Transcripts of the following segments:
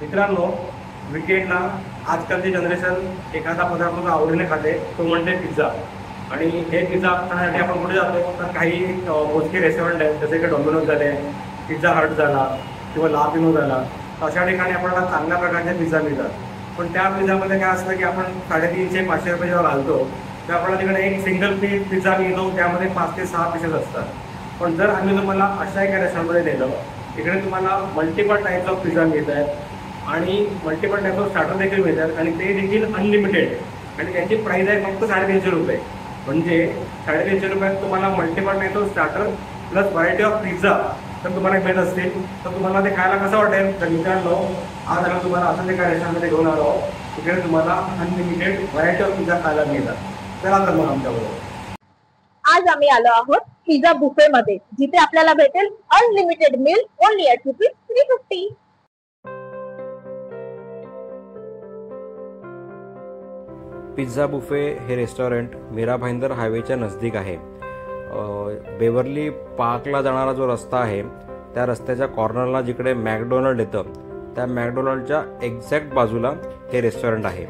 मित्रांनो, विकेंडला आजकालची जनरेशन एखादा पदार्थ जो आवडीने खाते तो म्हणजे पिझ्झा. आणि हे पिझ्झा खाण्यासाठी आपण कुठे जातो तर काही मोजके रेस्टॉरंट आहेत, जसे की डॉमिनोज झाले, पिझ्झा हट झाला किंवा ला पिनो झाला. अशा ठिकाणी आपल्याला चांगल्या प्रकारचे पिझ्झा मिळतात. पण त्या पिझ्झामध्ये काय असतं की आपण 350-500 रुपये जेव्हा घालतो तेव्हा आपल्याला तिकडे एक सिंगल पीस पिझ्झा मिळतो, त्यामध्ये 5 ते 6 पीसेस असतात. पण जर आम्ही तुम्हाला अशा एका रेस्टॉरंटमध्ये नेलं, इकडे तुम्हाला मल्टिपल टाईप्स ऑफ पिझ्झा मिळत आहेत आणि मल्टिपल टाईप्स ऑफ स्टार्टर देखील मिळतात आणि ते देखील अनलिमिटेड. आणि त्याची प्राईस आहे फक्त 350 रुपये. म्हणजे 350 रुपयात तुम्हाला multiple types of starter plus variety of pizza तर तुम्हाला मिळत असतील. तर तुम्हाला ते खायला कसं वाटेल? तर मित्रांनो, आज आम्ही तुम्हाला असं एका रेस्टॉरंटमध्ये घेऊन आलो आहोत, तिकडे तुम्हाला अनलिमिटेड व्हरायटी ऑफ पिझ्झा खायला मिळतात. चला तर मग आमच्याबरोबर. आज आम्ही आलो आहोत पिझ्झा बुफे मध्ये, जिथे आपल्याला भेटेल unlimited meal only at ₹350. Pizza buffet हे रेस्टॉरंट मीरा भाईंदर हायवेच्या नजदीक आहे. बेवर्ली पार्कला जाणारा जो रस्ता आहे त्या रस्त्याच्या कॉर्नरला जिकडे मॅकडोनल्ड येतं त्या मॅकडोनल्डच्या एक्झॅक्ट बाजूला हे रेस्टॉरंट आहे.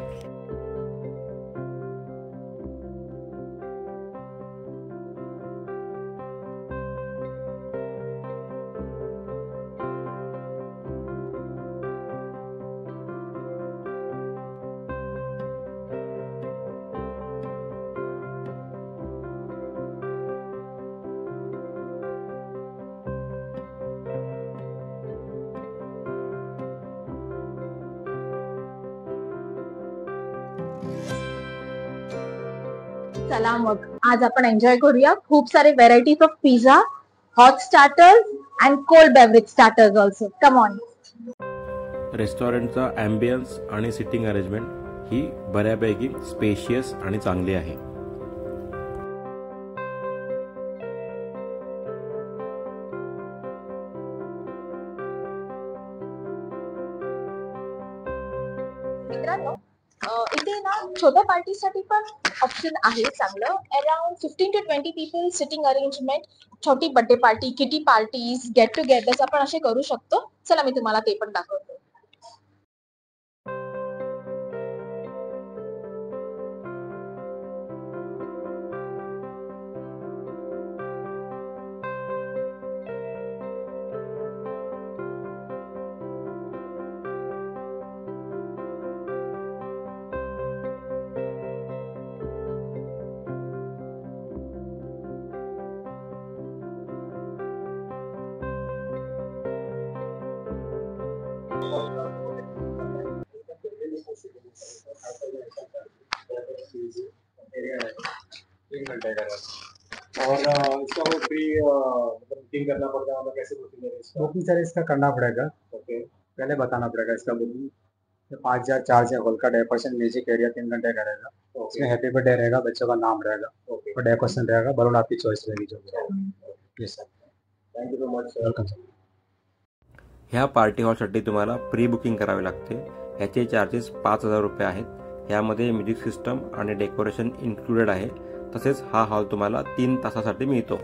चला मग आज आपण एन्जॉय करूया खूप सारे varieties of pizza, hot starters and cold beverage starters also. Come on. रेस्टॉरंटचा ॲम्बियन्स आणि सिटिंग अरेंजमेंट ही बऱ्यापैकी स्पेशियस आणि चांगली आहे. मित्रांनो, इथे ना छोट्या पार्टीसाठी पण ऑप्शन आहे चांगलं. Around 15 to 20 people sitting arrangement, छोटी birthday party, kitty parties, get togethers आपण असे करू शकतो. चला मी तुम्हाला ते पण दाखवते. और इसका वो प्री मतलब बुकिंग करना पड़ता है, मतलब कैसे बुकिंग करें इसका? बुकिंग सर इसका करना पड़ेगा, ओके. पहले बताना पड़ेगा इसका बुकिंग. 5,000 चार्ज है. होल का डेकोरेशन म्यूजिक एरिया 3 घंटे का रहेगा. उसमें हैप्पी बर्थडे रहेगा, बच्चों का नाम रहेगा और डेकोरेशन रहेगा. बलून आपकी चॉइस रहेगी जो भी. Yes sir, thank you so much. Welcome sir. ह्या पार्टी हॉलसाठी तुम्हाला प्री बुकिंग करावे लागते. ह्याचे चार्जेस 5,000 रुपये आहेत. ह्यामध्ये म्युझिक सिस्टम आणि डेकोरेशन इन्क्लुडेड आहे. तसेच हा हॉल तुम्हाला 3 तासासाठी मिळतो.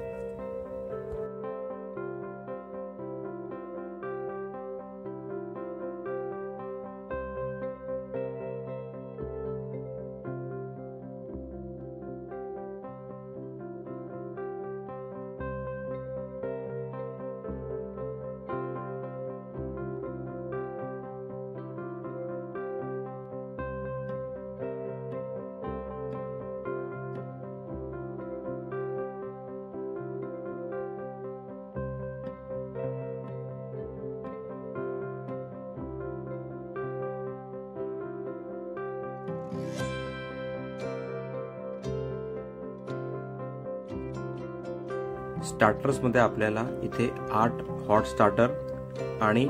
स्टार्टर्समध्ये आपल्याला इथे 8 हॉट स्टार्टर आणि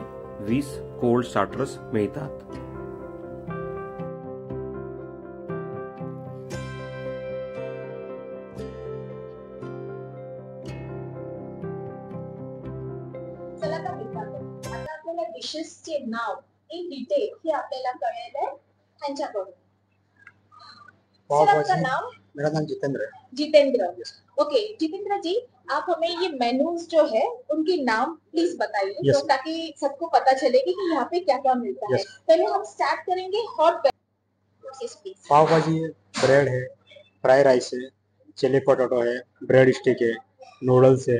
20 कोल्ड स्टार्टर्स मिळतात. चला तर मित्रांनो, आता आपल्याला डिशेसचे नाव इन डिटेल हे आपल्याला कळेल आहे त्यांच्याकडून. पाव सर आपका भाजी नाम? मेरा नाम जितेंद्र है। जितेंद्र। ओके जितेंद्र जी, आप हमें ये मेन्यूज जो है उनके नाम प्लीज बताइए, Yes, तो ताकि सबको पता चलेगी कि यहाँ पे क्या क्या मिलता है। Yes. पहले हम स्टार्ट करेंगे हॉट प्लीज। पाव भाजी है, ब्रेड है, फ्राई राइस है, चिली पोटैटो है, ब्रेड स्टिक है, नूडल्स है,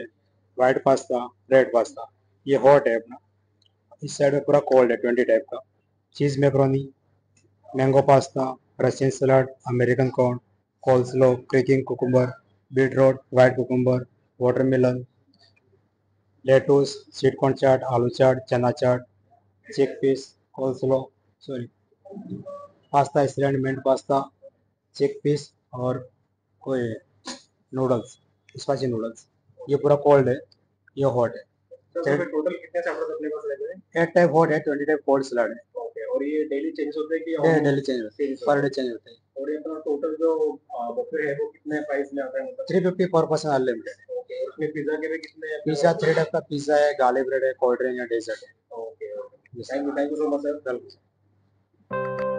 व्हाइट पास्ता, रेड पास्ता। ये हॉट है अपना। इस साइड में पूरा कोल्ड है 20 टाइप का। Cheese macaroni, mango pasta, Russian salad, American corn, coleslaw, cracking cucumber, beetroot, white cucumber, watermelon, lettuce, sweet corn chaat, aloo chaat, chana chaat, chickpeas, coleslaw, sorry pasta stand, mint pasta, chickpeas और कोई noodles, spicy noodles. ये पूरा cold है, ये hot है। Total कितने chapters अपने pass रहते हैं? 8 टाइप हॉट है, 20 टाइप कोल्ड सलाद है। ओके, और ये डेली चेंज होते हैं कि डेली चेंज होता है, पर डे चेंज होता है। और ये अपना टोटल जो बुफे है वो कितने प्राइस में आता है मतलब? 350 पर पर्सन अनलिमिटेड। ओके, और उसमें पिज्जा के भी कितने? पिज्जा 3 टाइप का पिज्जा है, गार्लिक ब्रेड है, कोल्ड ड्रिंक है, डेजर्ट है। Okay, thank you so much sir. Welcome.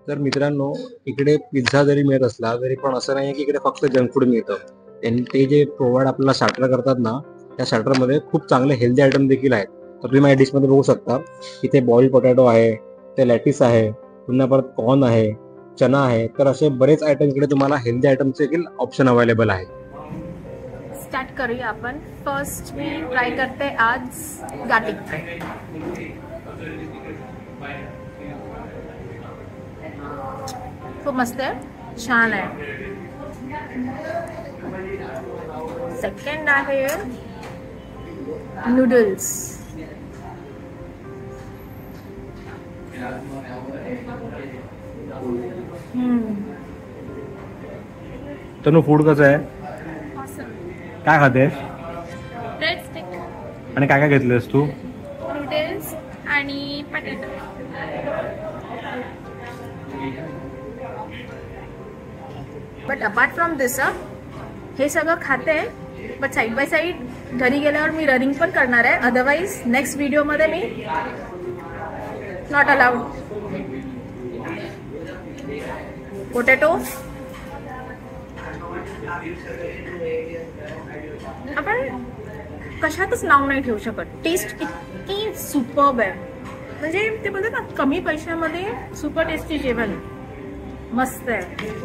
तर मित्रांनो, इकडे पिझ्झा जरी मिळत असला तरी पण असं नाही की इकडे फक्त जंक फूड मिळतं. त्यांनी ते जे प्रोव्हाइड आपल्याला स्टार्टर करतात ना, त्या स्टार्टरमध्ये खूप चांगले हेल्दी आयटम देखील आहेत. तर तुम्ही माझ्या डिशमध्ये बघू शकता, इथे बॉइल्ड पोटॅटो आहे, ते लॅटिस आहे, पुन्हा परत कॉर्न आहे, चना आहे. तर असे बरेच आयटम इकडे तुम्हाला हेल्दी आयटमचे देखील ऑप्शन अवेलेबल आहे. स्टार्ट करूया आपण. फर्स्ट मी ट्राय करते आज गार्लिक ब्रेड. खूप मस्त आहे, छान आहे. सेकंड आहे नूडल्स. तनु फूड कसं आहे? काय खातेस ब्रेड स्टिक, आणि काय काय घेतलेस तू? नूडल्स आणि पटॅटो. बट अपार्ट फ्रॉम दिस हे सगळं खाते, बट साईड बाय साईड घरी गेल्यावर मी रनिंग पण करणार आहे. अदरवाईज नेक्स्ट व्हिडिओमध्ये मी नॉट अलाउड. पोटॅटो आपण कशातच नाव नाही ठेवू शकत. टेस्ट इतकी सुपर्ब आहे, म्हणजे ते बोलतात ना, कमी पैशामध्ये सुपर टेस्टी जेवण. मस्त आहे.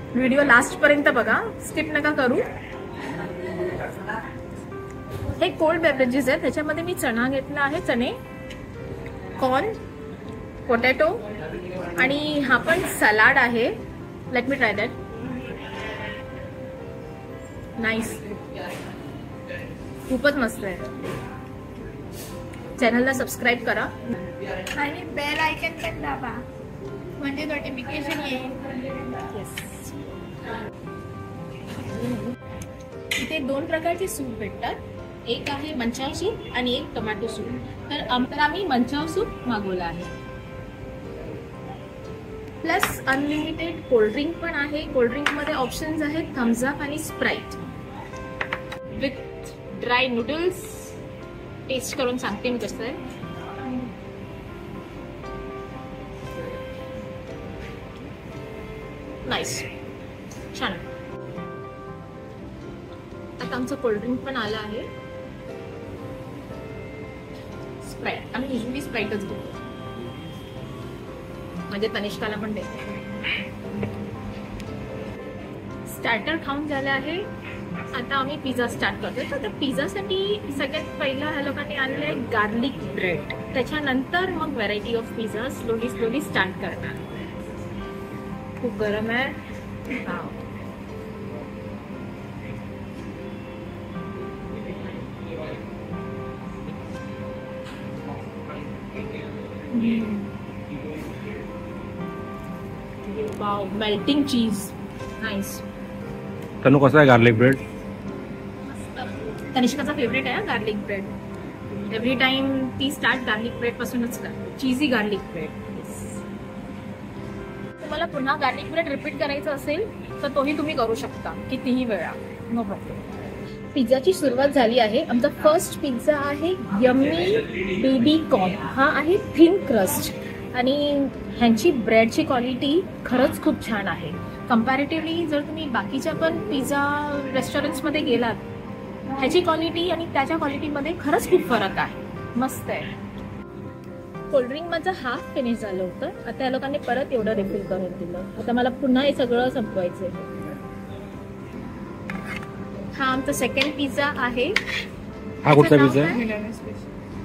व्हिडिओ लास्ट पर्यंत बघा, स्किप नका करू. हे कोल्ड बेवरेजेस आहेत. त्याच्यामध्ये मी चणा घेतला आहे, चणे, कॉर्न, पोटॅटो आणि हा पण सलाड आहे. Let me try that. Nice, खूपच मस्त आहे. चॅनलला सबस्क्राईब करा आणि बेल आयकन पण दाबा, म्हणजे नोटिफिकेशन येईल. इथे 2 प्रकारचे सूप भेटतात. एक आहे मंचाव सूप आणि एक टोमॅटो सूप. तर आम्ही मंचाव सूप मागवला आहे. प्लस अनलिमिटेड कोल्ड्रिंक पण आहे. कोल्ड्रिंकमध्ये ऑप्शन्स आहेत थम्स अप आणि Sprite with dry noodles. Taste करून सांगते मी कसं आहे. नाईस, छान. आता आमचं कोल्ड्रिंक पण आलं आहे. स्प्राईट, आम्ही युजली स्प्राईटच घेतो, म्हणजे तनिष्काला पण देते. स्टार्टर खाऊन झाले आहे. आता आम्ही पिझ्झा स्टार्ट करतोय. तर पिझ्झासाठी सगळ्यात पहिलं ह्या लोकांनी आणलं आहे गार्लिक ब्रेड. त्याच्यानंतर मग variety of pizza slowly start करणार. खूप गरम आहे. वाव, मेल्टिंग चीज, नाईस. तनु कसा आहे गार्लिक ब्रेड? तनिष्काचा फेवरेट आहे गार्लिक ब्रेड. एव्हरी टाइम ती स्टार्ट गार्लिक ब्रेड पासूनच करते, चीजी गार्लिक ब्रेड. तुम्हाला पुन्हा गार्लिक ब्रेड रिपीट करायचं असेल तर तोही तुम्ही करू शकता कितीही वेळा, नो प्रॉब्लेम. पिझ्झाची सुरुवात झाली आहे. आमचा फर्स्ट पिझ्झा आहे यम्मी बेबी कॉर्न. हा आहे थिन क्रस्ट आणि ह्यांची ब्रेडची क्वालिटी खरंच खूप छान आहे. कंपॅरेटिव्हली जर तुम्ही बाकीच्या पण पिझ्झा रेस्टॉरंट्समध्ये गेलात, ह्याची क्वालिटी आणि त्याच्या क्वालिटीमध्ये खरंच खूप फरक आहे. मस्त आहे. कोल्ड्रिंक माझं हाफ फिनिश झालं होतं. आता या लोकांनी परत एवढं रिफिल करून दिलं. आता मला पुन्हा हे सगळं संपवायचंय. हा आमचा सेकंड पिझ्झा आहे. हा कुठचा पिझ्झा आहे?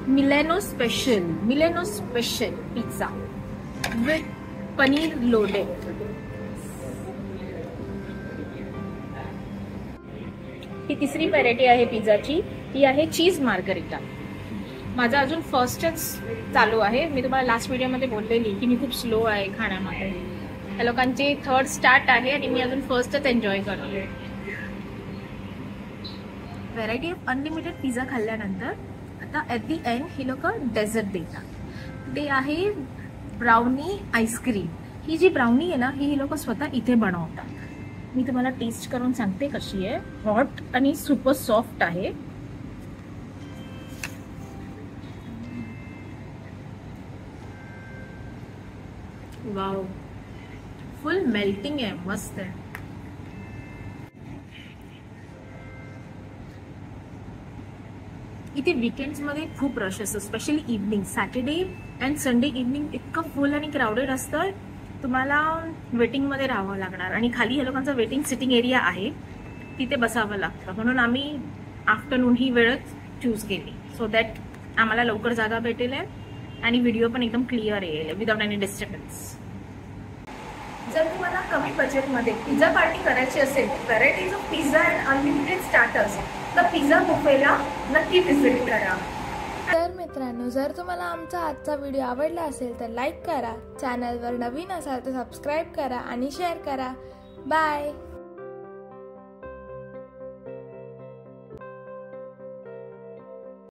Milano special pizza with paneer loaded. ही तिसरी व्हरायटी आहे पिझ्झाची. ही आहे चीज मार्गरिटा. माझा अजून फर्स्टच चालू आहे. मी तुम्हाला लास्ट व्हिडिओमध्ये बोललेली की मी खूप स्लो आहे खाण्यामध्ये. या लोकांची थर्ड स्टार्ट आहे आणि मी अजून फर्स्टच एन्जॉय करते. व्हरायटी ऑफ अनलिमिटेड पिझ्झा खाल्ल्यानंतर आता ॲट दी एंड ही लोक डेझर्ट देतात. ते आहे ब्राउनी आईस्क्रीम. ही जी ब्राउनी आहे ना, ही लोक स्वतः इथे बनवतात. मी तुम्हाला टेस्ट करून सांगते कशी आहे. हॉट आणि सुपर सॉफ्ट आहे. वाव, फुल मेल्टिंग आहे, मस्त आहे. इथे वीकेंड्समध्ये खूप रश असतं, specially evening. Saturday and Sunday evening इतकं फुल आणि क्राऊडेड असतं. तुम्हाला वेटिंगमध्ये राहावं लागणार आणि खाली या लोकांचा वेटिंग सिटिंग एरिया आहे, तिथे बसावं लागतं. म्हणून आम्ही आफ्टरनून ही वेळच चूज केली सो दॅट आम्हाला लवकर जागा भेटेल आणि व्हिडिओ पण एकदम क्लिअर येईल विदाउट एनी डिस्टर्बन्स. जर तुम्हाला कमी बजेटमध्ये पिझ्झा पार्टी करायची असेल, varieties of pizza and unlimited starters, तर पिझ्झा बुफेला नक्की व्हिजिट करा. तर मित्रांनो, जर तुम्हाला आमचा आजचा व्हिडिओ आवडला असेल तर लाईक करा, चॅनलवर नवीन असाल तर सबस्क्राईब करा आणि शेअर करा. बाय.